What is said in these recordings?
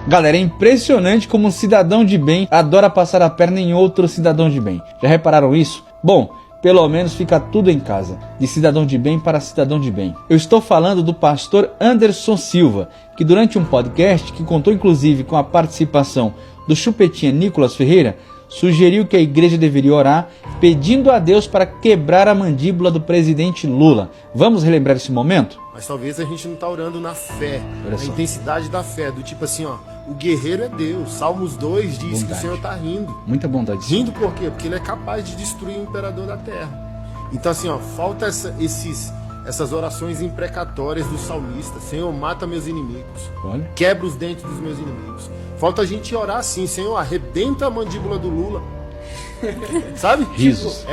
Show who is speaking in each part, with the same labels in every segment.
Speaker 1: Galera, é impressionante como um cidadão de bem adora passar a perna em outro cidadão de bem. Já repararam isso? Bom, pelo menos fica tudo em casa, de cidadão de bem para cidadão de bem. Eu estou falando do pastor Anderson Silva, que durante um podcast, que contou inclusive com a participação do chupetinha Nicolas Ferreira, sugeriu que a igreja deveria orar pedindo a Deus para quebrar a mandíbula do presidente Lula. Vamos relembrar esse momento?
Speaker 2: Mas talvez a gente não está orando na fé, na intensidade da fé, do tipo assim, ó, o guerreiro é Deus. Salmos 2 diz que o Senhor está rindo.
Speaker 1: Muita bondade.
Speaker 2: Rindo por quê? Porque ele é capaz de destruir o imperador da terra. Então assim, ó, falta essas orações imprecatórias do salmista. Senhor, mata meus inimigos.
Speaker 1: Olha.
Speaker 2: Quebra os dentes dos meus inimigos. Falta a gente orar assim, Senhor, arrebenta a mandíbula do Lula. Sabe?
Speaker 1: Risos.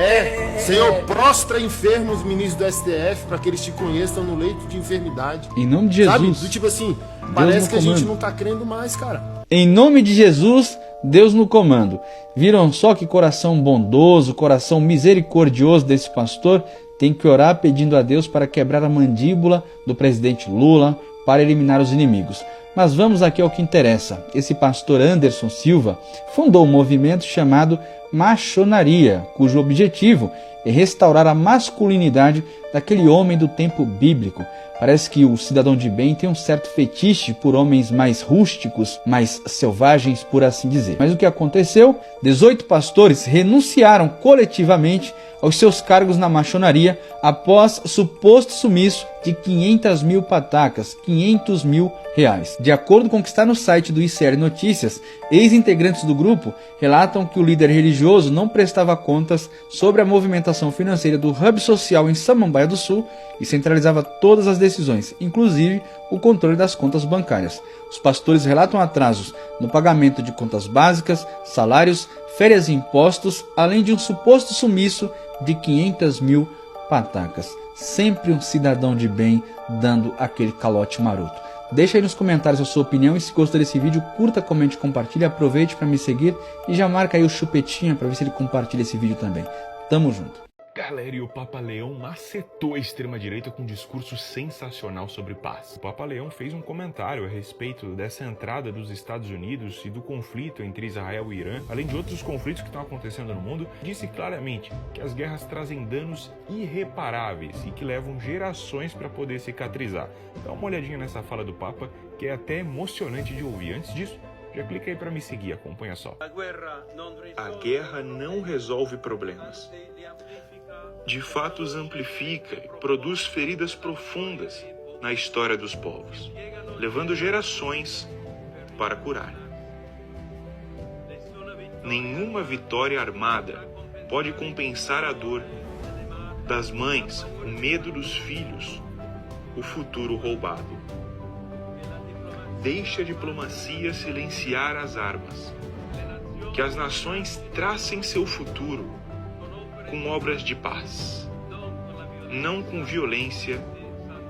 Speaker 2: Senhor, prostra enfermos ministros do STF para que eles te conheçam no leito de enfermidade.
Speaker 1: Em nome de Jesus.
Speaker 2: Sabe? Do tipo assim, parece que a gente não tá crendo mais, cara.
Speaker 1: Em nome de Jesus, Deus no comando. Viram só que coração bondoso, coração misericordioso desse pastor? Tem que orar pedindo a Deus para quebrar a mandíbula do presidente Lula, para eliminar os inimigos. Mas vamos aqui ao que interessa. Esse pastor Anderson Silva fundou um movimento chamado Machonaria, cujo objetivo é restaurar a masculinidade daquele homem do tempo bíblico. Parece que o cidadão de bem tem um certo fetiche por homens mais rústicos, mais selvagens, por assim dizer. Mas o que aconteceu? 18 pastores renunciaram coletivamente aos seus cargos na machonaria após suposto sumiço de 500 mil patacas, 500 mil reais. De acordo com o que está no site do ICR Notícias, ex-integrantes do grupo relatam que o líder religioso não prestava contas sobre a movimentação financeira do Hub Social em Samambaia do Sul e centralizava todas as decisões, inclusive o controle das contas bancárias. Os pastores relatam atrasos no pagamento de contas básicas, salários, férias e impostos, além de um suposto sumiço de 500 mil patacas. Sempre um cidadão de bem dando aquele calote maroto. Deixa aí nos comentários a sua opinião e se gostou desse vídeo, curta, comente, compartilhe, aproveite para me seguir e já marca aí o chupetinha para ver se ele compartilha esse vídeo também. Tamo junto.
Speaker 3: Galera, e o Papa Leão macetou a extrema-direita com um discurso sensacional sobre paz. O Papa Leão fez um comentário a respeito dessa entrada dos Estados Unidos e do conflito entre Israel e Irã, além de outros conflitos que estão acontecendo no mundo. Disse claramente que as guerras trazem danos irreparáveis e que levam gerações para poder cicatrizar. Dá uma olhadinha nessa fala do Papa, que é até emocionante de ouvir. Antes disso, já clica aí para me seguir, acompanha só. A guerra não resolve problemas. De fato, os amplifica e produz feridas profundas na história dos povos, levando gerações para curar. Nenhuma vitória armada pode compensar a dor das mães, o medo dos filhos, o futuro roubado. Deixe a diplomacia silenciar as armas. Que as nações tracem seu futuro com obras de paz, não com violência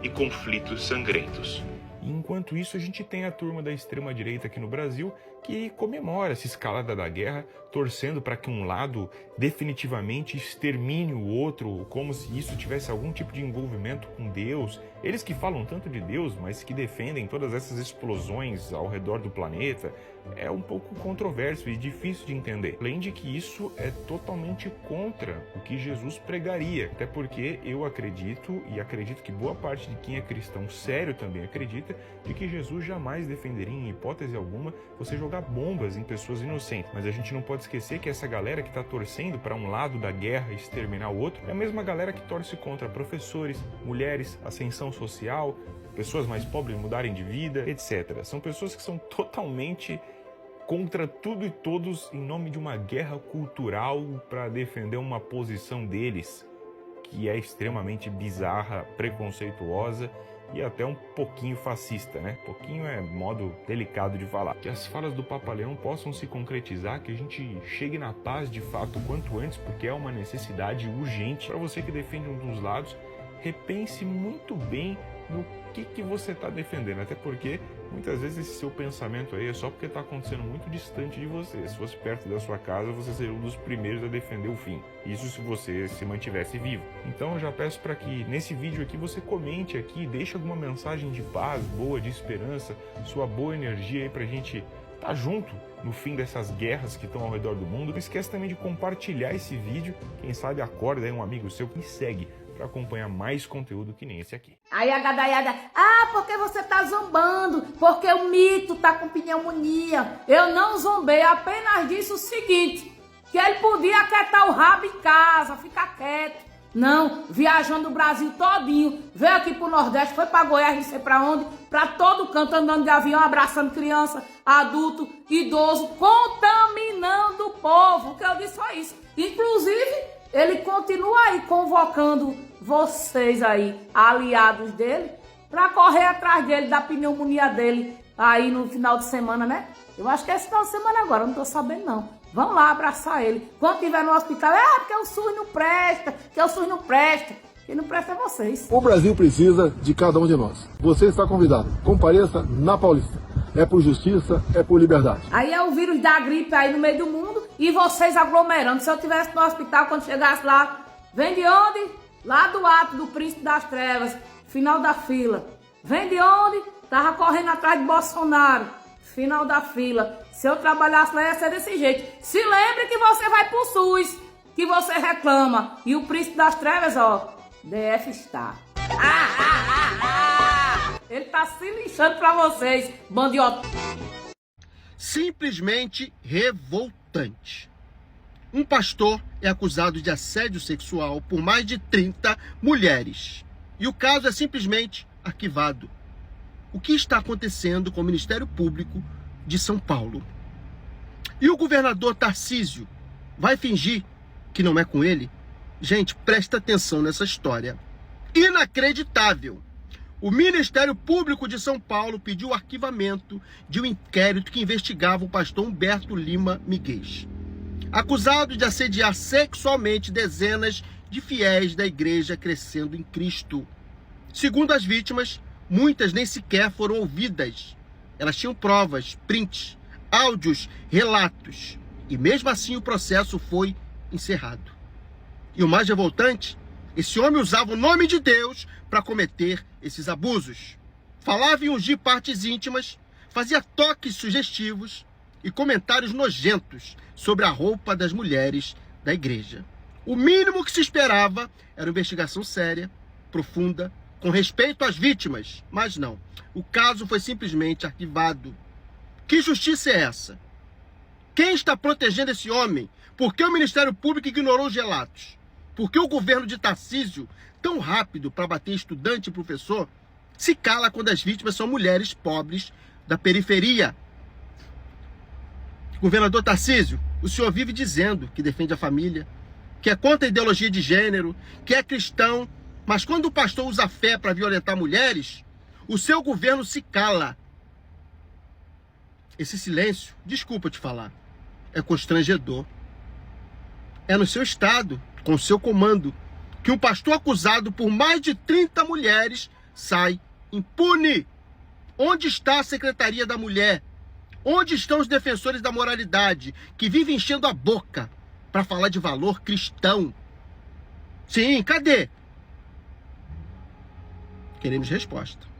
Speaker 3: e conflitos sangrentos. Enquanto isso, a gente tem a turma da extrema-direita aqui no Brasil que comemora essa escalada da guerra, torcendo para que um lado definitivamente extermine o outro, como se isso tivesse algum tipo de envolvimento com Deus. Eles que falam tanto de Deus, mas que defendem todas essas explosões ao redor do planeta, é um pouco controverso e difícil de entender. Além de que isso é totalmente contra o que Jesus pregaria, até porque eu acredito, e acredito que boa parte de quem é cristão sério também acredita, de que Jesus jamais defenderia em hipótese alguma você jogar bombas em pessoas inocentes. Mas a gente não pode esquecer que essa galera que está torcendo para um lado da guerra e exterminar o outro é a mesma galera que torce contra professores, mulheres, ascensão social, pessoas mais pobres mudarem de vida, etc. São pessoas que são totalmente contra tudo e todos em nome de uma guerra cultural para defender uma posição deles, que é extremamente bizarra, preconceituosa e até um pouquinho fascista, né? Pouquinho é modo delicado de falar. Que as falas do Papa Leão possam se concretizar, que a gente chegue na paz de fato quanto antes, porque é uma necessidade urgente. Para você que defende um dos lados, repense muito bem no que você está defendendo, até porque muitas vezes esse seu pensamento aí é só porque está acontecendo muito distante de você. Se fosse perto da sua casa, você seria um dos primeiros a defender o fim. Isso se você se mantivesse vivo. Então eu já peço para que nesse vídeo aqui você comente aqui, deixe alguma mensagem de paz, boa, de esperança, sua boa energia aí pra gente estar junto no fim dessas guerras que estão ao redor do mundo. Não esquece também de compartilhar esse vídeo, quem sabe acorda aí um amigo seu que segue para acompanhar mais conteúdo que nem esse aqui.
Speaker 4: Aí a gadaiada, porque você tá zombando, porque o mito tá com pneumonia. Eu não zombei, apenas disse o seguinte, que ele podia aquietar o rabo em casa, ficar quieto. Não, viajando o Brasil todinho, veio aqui pro Nordeste, foi pra Goiás, não sei pra onde, pra todo canto, andando de avião, abraçando criança, adulto, idoso, contaminando o povo. O que eu disse foi isso. Inclusive, ele continua aí convocando vocês aí, aliados dele, pra correr atrás dele, da pneumonia dele, aí no final de semana, né? Eu acho que é esse final de semana agora, eu não tô sabendo não. Vão lá abraçar ele. Quando estiver no hospital, porque o SUS não presta, que o SUS não presta. Quem não presta é vocês.
Speaker 5: O Brasil precisa de cada um de nós. Você está convidado. Compareça na Paulista. É por justiça, é por liberdade.
Speaker 4: Aí é o vírus da gripe aí no meio do mundo e vocês aglomerando. Se eu estivesse no hospital, quando chegasse lá, vem de onde? Lá do ato do Príncipe das Trevas, final da fila. Vem de onde? Tava correndo atrás de Bolsonaro, final da fila. Se eu trabalhasse lá, ia ser desse jeito. Se lembre que você vai pro SUS, que você reclama. E o Príncipe das Trevas, ó, DF está. Ele tá se lixando pra vocês, bandiota.
Speaker 6: Simplesmente revoltante. Um pastor é acusado de assédio sexual por mais de 30 mulheres. E o caso é simplesmente arquivado. O que está acontecendo com o Ministério Público de São Paulo? E o governador Tarcísio vai fingir que não é com ele? Gente, presta atenção nessa história. Inacreditável! O Ministério Público de São Paulo pediu o arquivamento de um inquérito que investigava o pastor Humberto Lima Miguel, acusado de assediar sexualmente dezenas de fiéis da igreja Crescendo em Cristo. Segundo as vítimas, muitas nem sequer foram ouvidas. Elas tinham provas, prints, áudios, relatos. E mesmo assim o processo foi encerrado. E o mais revoltante, esse homem usava o nome de Deus para cometer esses abusos. Falava em ungir partes íntimas, fazia toques sugestivos e comentários nojentos sobre a roupa das mulheres da igreja. O mínimo que se esperava era uma investigação séria, profunda, com respeito às vítimas, mas não. O caso foi simplesmente arquivado. Que justiça é essa? Quem está protegendo esse homem? Por que o Ministério Público ignorou os relatos? Por que o governo de Tarcísio, tão rápido para bater estudante e professor, se cala quando as vítimas são mulheres pobres da periferia? Governador Tarcísio, o senhor vive dizendo que defende a família, que é contra a ideologia de gênero, que é cristão, mas quando o pastor usa a fé para violentar mulheres, o seu governo se cala. Esse silêncio, desculpa te falar, é constrangedor. É no seu estado, com o seu comando, que um pastor acusado por mais de 30 mulheres sai impune. Onde está a Secretaria da Mulher? Onde estão os defensores da moralidade, que vivem enchendo a boca para falar de valor cristão? Sim, cadê? Queremos resposta.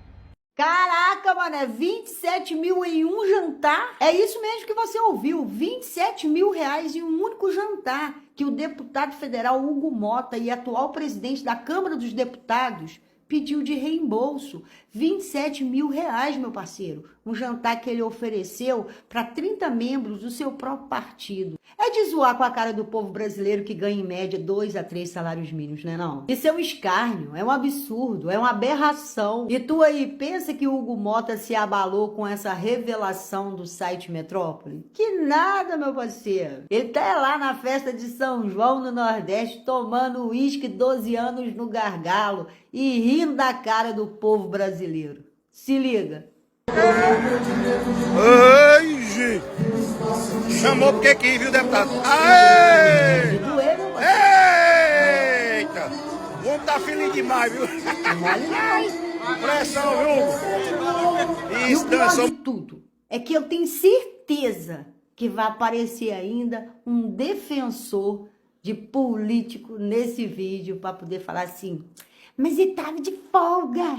Speaker 7: Caraca, mano, 27 mil em um jantar? É isso mesmo que você ouviu, 27 mil reais em um único jantar que o deputado federal Hugo Mota e atual presidente da Câmara dos Deputados pediu de reembolso. 27 mil reais, meu parceiro. Um jantar que ele ofereceu para 30 membros do seu próprio partido. É de zoar com a cara do povo brasileiro que ganha em média 2 a 3 salários mínimos, né não? Isso é um escárnio, é um absurdo, é uma aberração. E tu aí pensa que o Hugo Mota se abalou com essa revelação do site Metrópole? Que nada, meu parceiro. Ele tá lá na festa de São João no Nordeste tomando uísque 12 anos no gargalo e rindo da cara do povo brasileiro. Se liga.
Speaker 6: Ai, gente! Chamou porque aqui, viu, deputado? Aê! Eita! O homem tá feliz demais, viu?
Speaker 7: Mole não.
Speaker 2: Pressão, Hugo!
Speaker 7: E o pior de tudo é que eu tenho certeza que vai aparecer ainda um defensor de político nesse vídeo para poder falar assim, mas ele estava de folga.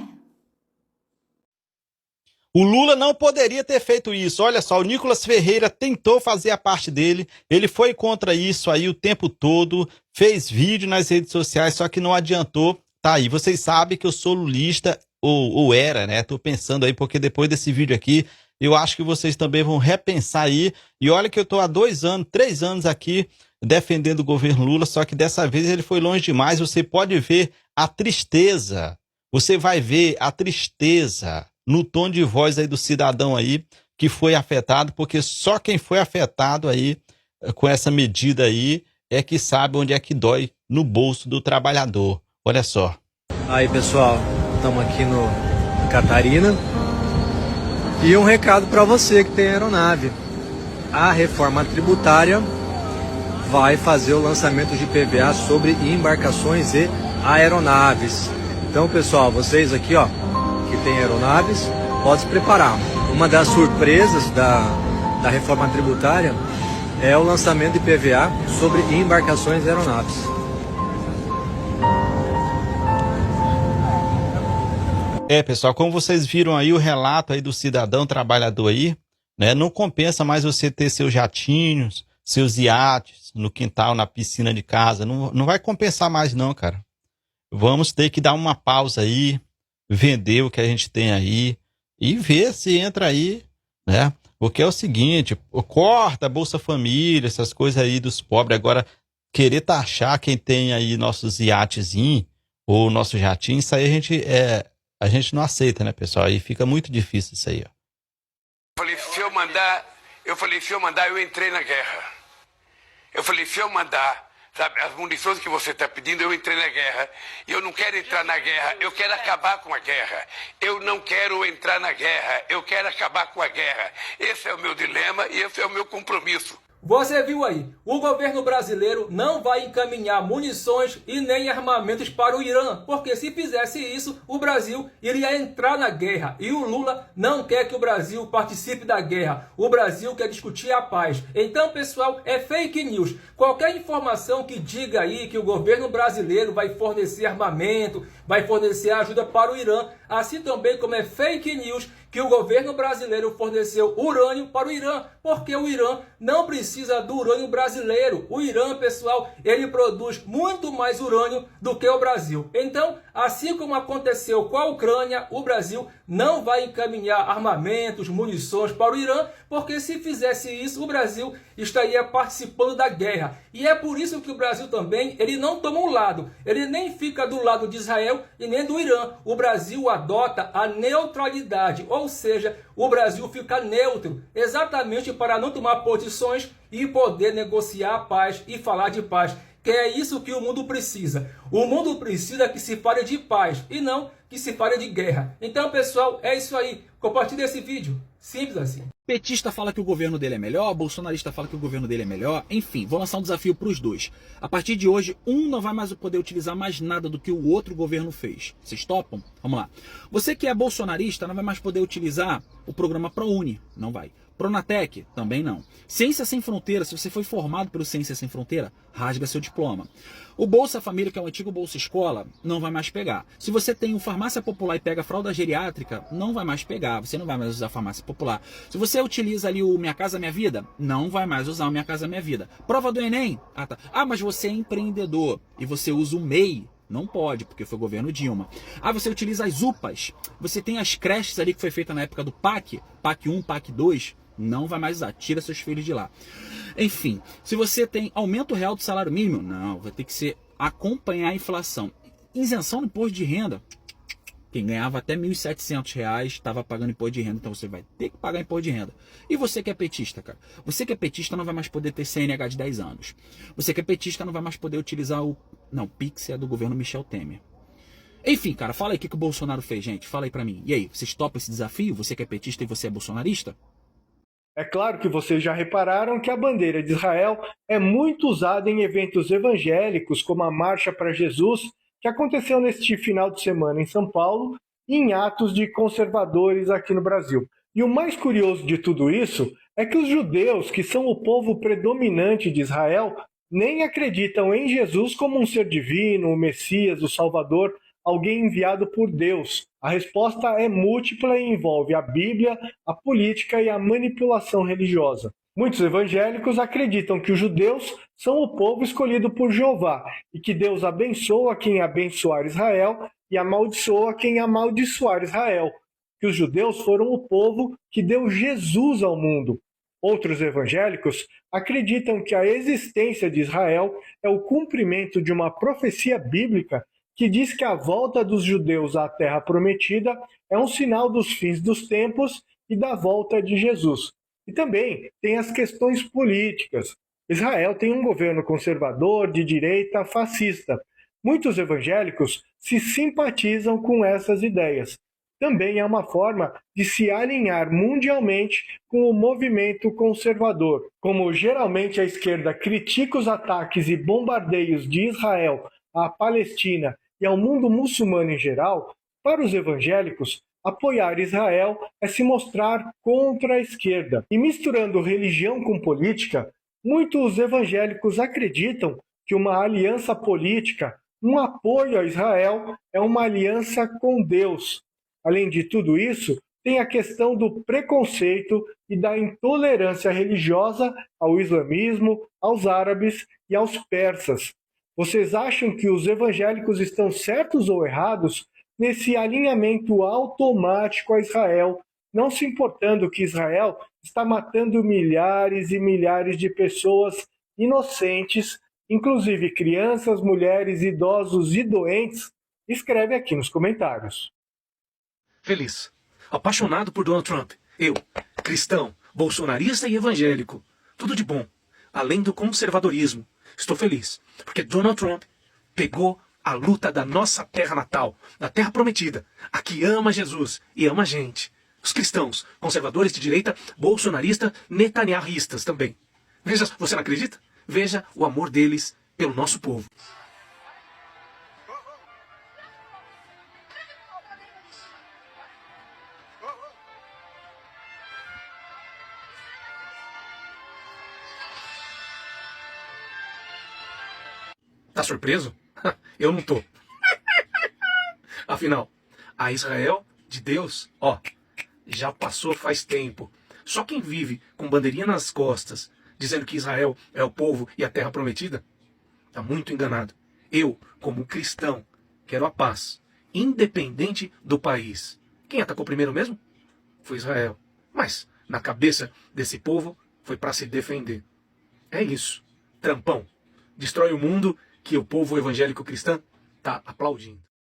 Speaker 8: O Lula não poderia ter feito isso. Olha só, o Nicolas Ferreira tentou fazer a parte dele, ele foi contra isso aí o tempo todo, fez vídeo nas redes sociais, só que não adiantou. Tá aí, vocês sabem que eu sou lulista, ou era, né? Tô pensando aí, porque depois desse vídeo aqui, eu acho que vocês também vão repensar aí. E olha que eu tô há 2 anos, 3 anos aqui defendendo o governo Lula, só que dessa vez ele foi longe demais. Você pode ver a tristeza, você vai ver a tristeza no tom de voz aí do cidadão aí que foi afetado, porque só quem foi afetado aí com essa medida aí é que sabe onde é que dói no bolso do trabalhador. Olha só.
Speaker 9: Aí, pessoal, estamos aqui no Catarina. E um recado para você que tem aeronave. A reforma tributária vai fazer o lançamento de PVA sobre embarcações e aeronaves. Então, pessoal, vocês aqui, ó, que tem aeronaves, podem se preparar. Uma das surpresas da reforma tributária é o lançamento de PVA sobre embarcações e aeronaves.
Speaker 8: Pessoal, como vocês viram aí o relato aí do cidadão trabalhador aí, né? Não compensa mais você ter seus jatinhos, seus iates no quintal, na piscina de casa. Não vai compensar mais não, cara. Vamos ter que dar uma pausa aí, vender o que a gente tem aí e ver se entra aí, né? Porque é o seguinte, corta a Bolsa Família, essas coisas aí dos pobres. Agora, querer taxar quem tem aí nossos iatezinhos ou nosso jatinho, isso aí a gente não aceita, né, pessoal? Aí fica muito difícil isso aí, ó.
Speaker 10: Eu falei, se eu mandar, eu entrei na guerra. Eu falei, se eu mandar, sabe, as munições que você está pedindo, eu entrei na guerra. E eu não quero entrar na guerra, eu quero acabar com a guerra. Eu não quero entrar na guerra, eu quero acabar com a guerra. Esse é o meu dilema e esse é o meu compromisso.
Speaker 11: Você viu aí, o governo brasileiro não vai encaminhar munições e nem armamentos para o Irã, porque se fizesse isso, o Brasil iria entrar na guerra. E o Lula não quer que o Brasil participe da guerra. O Brasil quer discutir a paz. Então, pessoal, é fake news. Qualquer informação que diga aí que o governo brasileiro vai fornecer armamento, vai fornecer ajuda para o Irã, assim também como é fake news que o governo brasileiro forneceu urânio para o Irã, porque o Irã não precisa do urânio brasileiro. O Irã, pessoal, ele produz muito mais urânio do que o Brasil. Então, assim como aconteceu com a Ucrânia, o Brasil não vai encaminhar armamentos, munições para o Irã, porque se fizesse isso, o Brasil estaria participando da guerra. E é por isso que o Brasil também, ele não toma um lado. Ele nem fica do lado de Israel e nem do Irã. O Brasil adota a neutralidade, ou seja, o Brasil fica neutro, exatamente para não tomar posições e poder negociar a paz e falar de paz. Que é isso que o mundo precisa. O mundo precisa que se fale de paz e não que se fale de guerra. Então, pessoal, é isso aí. Compartilhe esse vídeo. Simples assim.
Speaker 12: Petista fala que o governo dele é melhor, bolsonarista fala que o governo dele é melhor, enfim, vou lançar um desafio para os dois. A partir de hoje, um não vai mais poder utilizar mais nada do que o outro governo fez. Vocês topam? Vamos lá. Você que é bolsonarista não vai mais poder utilizar o programa ProUni, não vai. Pronatec, também não. Ciência Sem Fronteira, se você foi formado pelo Ciência Sem Fronteira, rasga seu diploma. O Bolsa Família, que é o antigo Bolsa Escola, não vai mais pegar. Se você tem um farmácia popular e pega fralda geriátrica, não vai mais pegar. Você não vai mais usar farmácia popular. Se você utiliza ali o Minha Casa Minha Vida, não vai mais usar o Minha Casa Minha Vida. Prova do Enem? Mas você é empreendedor e você usa o MEI. Não pode, porque foi o governo Dilma. Você utiliza as UPAs. Você tem as creches ali que foi feita na época do PAC 1, PAC 2. Não vai mais usar, tira seus filhos de lá. Enfim, se você tem aumento real do salário mínimo, não, vai ter que ser acompanhar a inflação. Isenção no imposto de renda. Quem ganhava até R$ 1.700 estava pagando imposto de renda, então você vai ter que pagar imposto de renda. E você que é petista, cara? Você que é petista não vai mais poder ter CNH de 10 anos. Você que é petista não vai mais poder utilizar o... Não, Pix é do governo Michel Temer. Enfim, cara, fala aí o que o Bolsonaro fez, gente. Fala aí pra mim. E aí, vocês topam esse desafio? Você que é petista e você é bolsonarista?
Speaker 13: É claro que vocês já repararam que a bandeira de Israel é muito usada em eventos evangélicos, como a Marcha para Jesus, que aconteceu neste final de semana em São Paulo, em atos de conservadores aqui no Brasil. E o mais curioso de tudo isso é que os judeus, que são o povo predominante de Israel, nem acreditam em Jesus como um ser divino, o Messias, o Salvador, alguém enviado por Deus. A resposta é múltipla e envolve a Bíblia, a política e a manipulação religiosa. Muitos evangélicos acreditam que os judeus são o povo escolhido por Jeová e que Deus abençoa quem abençoar Israel e amaldiçoa quem amaldiçoar Israel, que os judeus foram o povo que deu Jesus ao mundo. Outros evangélicos acreditam que a existência de Israel é o cumprimento de uma profecia bíblica que diz que a volta dos judeus à Terra Prometida é um sinal dos fins dos tempos e da volta de Jesus. E também tem as questões políticas. Israel tem um governo conservador, de direita, fascista. Muitos evangélicos se simpatizam com essas ideias. Também é uma forma de se alinhar mundialmente com o movimento conservador. Como geralmente a esquerda critica os ataques e bombardeios de Israel à Palestina e ao mundo muçulmano em geral, para os evangélicos, apoiar Israel é se mostrar contra a esquerda. E misturando religião com política, muitos evangélicos acreditam que uma aliança política, um apoio a Israel, é uma aliança com Deus. Além de tudo isso, tem a questão do preconceito e da intolerância religiosa ao islamismo, aos árabes e aos persas. Vocês acham que os evangélicos estão certos ou errados nesse alinhamento automático a Israel, não se importando que Israel está matando milhares e milhares de pessoas inocentes, inclusive crianças, mulheres, idosos e doentes? Escreve aqui nos comentários.
Speaker 14: Feliz, apaixonado por Donald Trump. Eu, cristão, bolsonarista e evangélico. Tudo de bom, além do conservadorismo. Estou feliz, porque Donald Trump pegou a luta da nossa terra natal, da terra prometida, a que ama Jesus e ama a gente. Os cristãos, conservadores de direita, bolsonaristas, netanyahistas também. Veja, você não acredita? Veja o amor deles pelo nosso povo. Tá surpreso? Eu não tô. Afinal, a Israel de Deus, já passou faz tempo. Só quem vive com bandeirinha nas costas, dizendo que Israel é o povo e a terra prometida, tá muito enganado. Eu, como cristão, quero a paz, independente do país. Quem atacou primeiro mesmo? Foi Israel. Mas, na cabeça desse povo, foi para se defender. É isso. Trampão. Destrói o mundo que o povo evangélico cristão está aplaudindo.